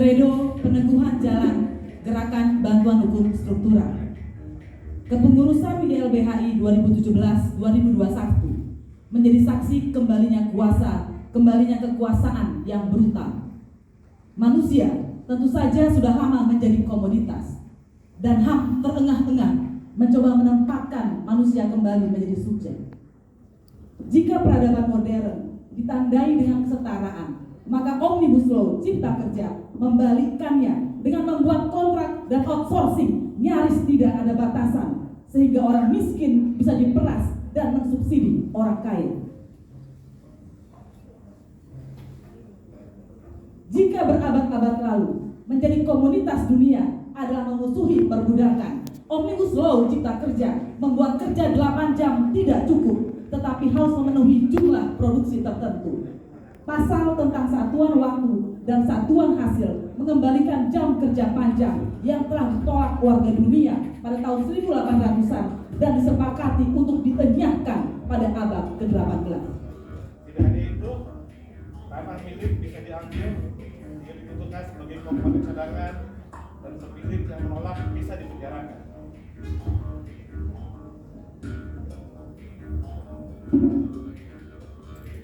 Credo Peneguhan Jalan Gerakan Bantuan Hukum Struktural. Kepengurusan YLBHI 2017-2021 menjadi saksi kembalinya kuasa, kembalinya kekuasaan yang brutal. Manusia tentu saja sudah lama menjadi komoditas, dan HAM terengah-engah mencoba menempatkan manusia kembali menjadi subjek. Jika peradaban modern ditandai dengan kesetaraan, maka Omnibus Law Cipta Kerja membalikkannya dengan membuat kontrak dan outsourcing nyaris tidak ada batasan, sehingga orang miskin bisa diperas dan mensubsidi orang kaya. Jika berabad-abad lalu menjadi komoditas dunia adalah memusuhi perbudakan, Omnibus Law Cipta Kerja membuat kerja 8 jam tidak cukup, tetapi harus memenuhi jumlah produksi tertentu. Pasal tentang satuan waktu dan satuan hasil mengembalikan jam kerja panjang yang telah ditolak warga dunia pada tahun 1800-an dan disepakati untuk ditenyahkan pada abad ke-18. Tidak hanya itu, tanah milik bisa diambil, jika dibutuhkan sebagai komponen cadangan, dan sepilit yang menolak bisa dipenjarakan.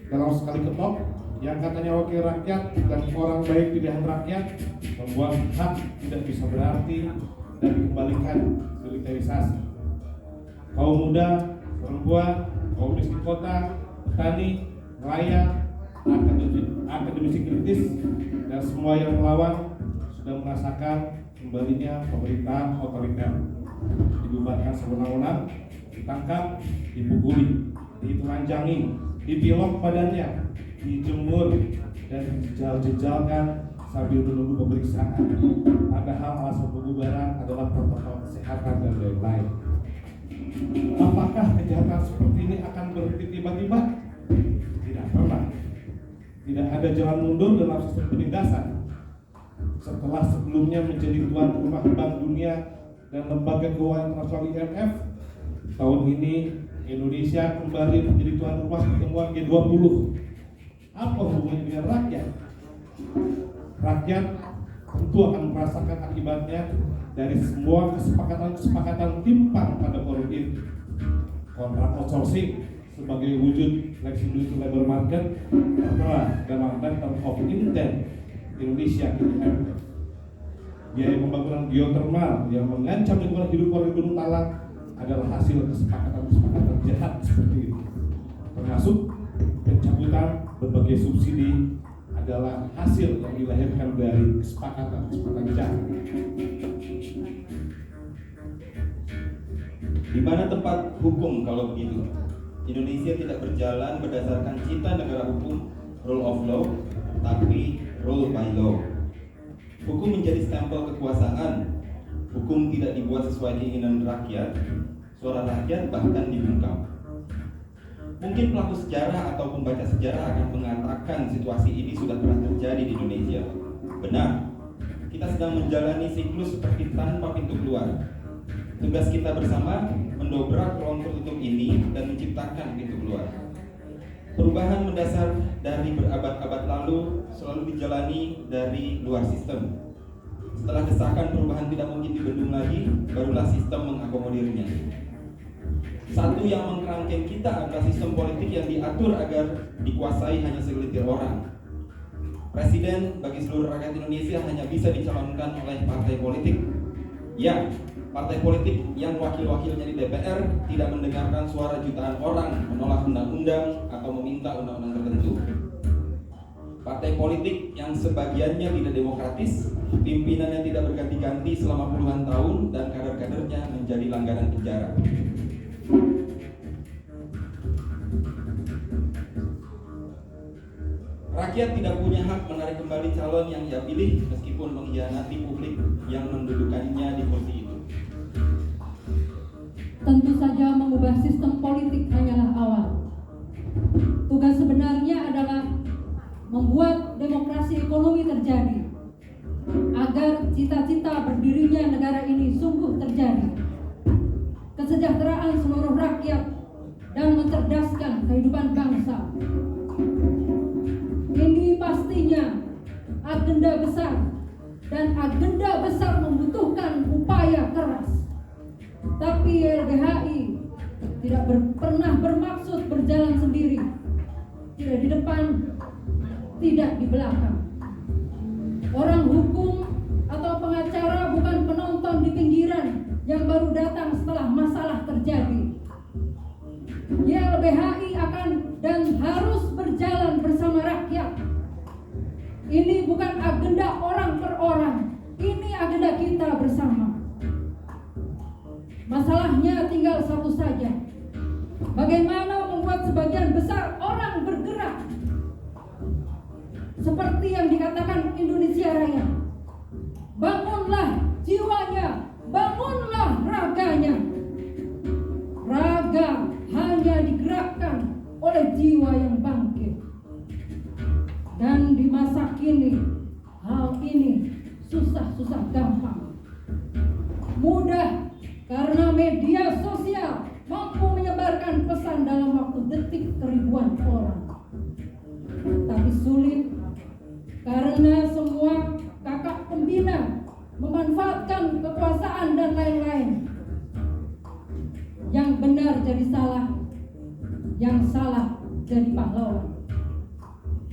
Dalam sekali ketok, yang katanya wakil rakyat dan orang baik pilihan rakyat membuat hak tidak bisa berarti dan dikembalikan militerisasi. Kaum muda, perempuan, kaum miskin kota, petani, nelayan, akademisi kritis, dan semua yang melawan sudah merasakan kembalinya pemerintahan otoriter. Dibubarkan sewenang-wenang, ditangkap, dipukuli, ditelanjangi, dipilok badannya, dijemur dan dijejal-jejalkan sambil menunggu pemeriksaan. Padahal alasan pembubaran adalah protokol kesehatan dan lain-lain. Apakah kejahatan seperti ini akan berhenti tiba-tiba? Tidak pernah. Tidak ada jalan mundur dalam sistem penindasan. Setelah sebelumnya menjadi tuan rumah Bank Dunia dan Lembaga Keuangan Internasional IMF, tahun ini Indonesia kembali menjadi tuan rumah pertemuan G20. Apa hubungannya dengan rakyat? Rakyat tentu akan merasakan akibatnya dari semua kesepakatan timpang pada forum ini. Kontrak outsourcing sebagai wujud flexibility labor market tertera dalam Letter of Intent Indonesia IMF. Biaya pembangunan geotermal yang mengancam lingkungan hidup warga Gunung Talang adalah hasil kesepakatan jahat seperti itu, termasuk pencabutan berbagai subsidi adalah hasil yang dilahirkan dari kesepakatan jahat. Di mana tempat hukum kalau begitu? Indonesia tidak berjalan berdasarkan cita negara hukum, rule of law, tapi rule by law. Hukum menjadi stempel kekuasaan. Hukum tidak dibuat sesuai keinginan rakyat. Suara rakyat bahkan dibungkam. Mungkin pelaku sejarah atau pembaca sejarah akan mengatakan situasi ini sudah pernah terjadi di Indonesia. Benar, kita sedang menjalani siklus seperti tanpa pintu keluar. Tugas kita bersama mendobrak ruang tertutup ini dan menciptakan pintu keluar. Perubahan mendasar dari berabad-abad lalu selalu dijalani dari luar sistem. Setelah desakan perubahan tidak mungkin dibendung lagi, barulah sistem mengakomodirnya. Satu yang mengkerangkeng kita adalah sistem politik yang diatur agar dikuasai hanya segelintir orang. Presiden bagi seluruh rakyat Indonesia hanya bisa dicalonkan oleh partai politik. Ya, partai politik yang wakil-wakilnya di DPR tidak mendengarkan suara jutaan orang menolak undang-undang atau meminta undang-undang tertentu. Partai politik yang sebagiannya tidak demokratis, pimpinannya tidak berganti-ganti selama puluhan tahun, dan kader-kadernya menjadi langganan penjara. Rakyat tidak punya hak menarik kembali calon yang ia pilih meskipun mengkhianati publik yang mendudukannya di kursi itu. Tentu saja mengubah sistem politik hanyalah awal. Tugas sebenarnya adalah membuat demokrasi ekonomi terjadi, agar cita-cita berdirinya negara ini sungguh terjadi. Kesejahteraan seluruh rakyat dan mencerdaskan kehidupan bangsa. Ini pastinya agenda besar dan agenda besar membutuhkan upaya keras. Tapi YLBHI tidak pernah bermaksud berjalan sendiri, tidak di depan, tidak di belakang. Orang hukum atau pengacara bukan penonton di pinggiran yang baru datang setelah masalah terjadi. YLBHI akan dan harus berjalan bersama rakyat. Ini bukan agenda orang per orang, ini agenda kita bersama. Masalahnya tinggal satu saja. Bagaimana membuat sebagian besar orang bergerak? Seperti yang dikatakan Indonesia Raya. Bangunlah jiwanya, bangunlah raganya. Raga hanya digerakkan oleh jiwa yang bangkit. Dan di masa kini, hal ini susah-susah gampang. Mudah karena media sosial mampu menyebarkan pesan dalam waktu detik ke ribuan orang. Tapi sulit karena semua kakak pembina memanfaatkan kekuasaan dan lain-lain. Yang benar jadi salah, yang salah jadi pahlawan.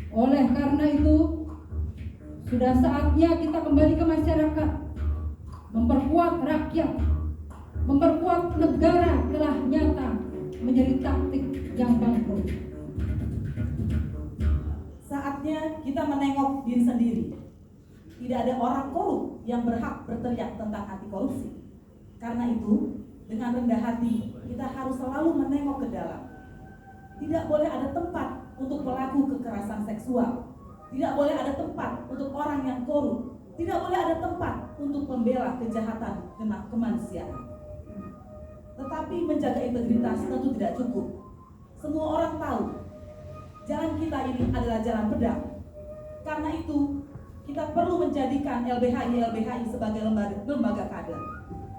Oleh karena itu, sudah saatnya kita kembali ke masyarakat, memperkuat rakyat, memperkuat negara telah nyata menjadi taktik yang bangkrut. Saatnya kita menengok diri sendiri. Tidak ada orang korup yang berhak berteriak tentang anti korupsi. Karena itu, dengan rendah hati, kita harus selalu menengok ke dalam. Tidak boleh ada tempat untuk pelaku kekerasan seksual. Tidak boleh ada tempat untuk orang yang korup. Tidak boleh ada tempat untuk pembela kejahatan kemanusiaan. Tetapi menjaga integritas tentu tidak cukup. Semua orang tahu jalan kita ini adalah jalan pedang. Karena itu, kita perlu menjadikan LBHI sebagai lembaga kader.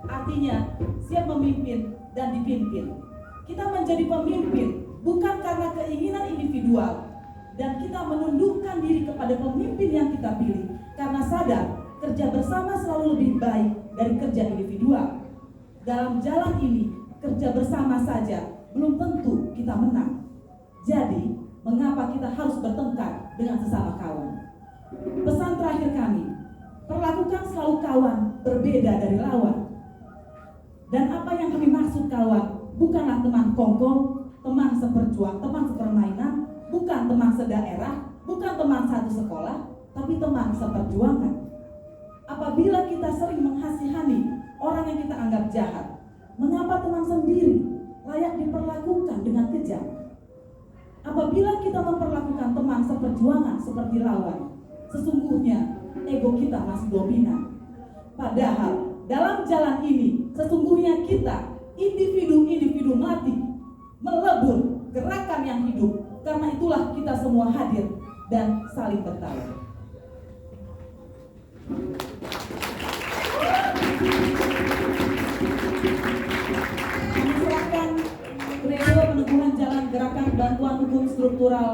Artinya, siap memimpin dan dipimpin. Kita menjadi pemimpin bukan karena keinginan individual, dan kita menundukkan diri kepada pemimpin yang kita pilih karena sadar kerja bersama selalu lebih baik dari kerja individual. Dalam jalan ini, kerja bersama saja belum tentu kita menang. Jadi, mengapa kita harus bertengkar dengan sesama kawan? Pesan terakhir kami, perlakukan selalu kawan berbeda dari lawan. Dan apa yang kami maksud kawan, bukanlah teman kongkol, teman seperjuang, teman sepermainan, bukan teman sedaerah, bukan teman satu sekolah, tapi teman seperjuangan. Apabila kita sering menghasihani orang yang kita anggap jahat, mengapa teman sendiri layak diperlakukan dengan kejam? Apabila kita memperlakukan teman seperjuangan seperti lawan, sesungguhnya ego kita masih dominan. Padahal dalam jalan ini, sesungguhnya kita individu-individu mati melebur gerakan yang hidup. Karena itulah kita semua hadir dan saling bertahan. Silakan kredo peneguhan jalan gerakan bantuan hukum struktural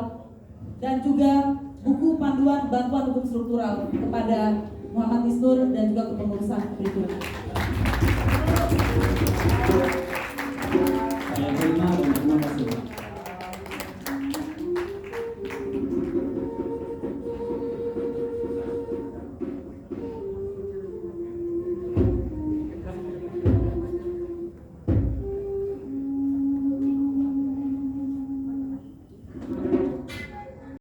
dan juga buku panduan bantuan hukum struktural kepada Muhammad Isnur dan juga kepengurusan berikut.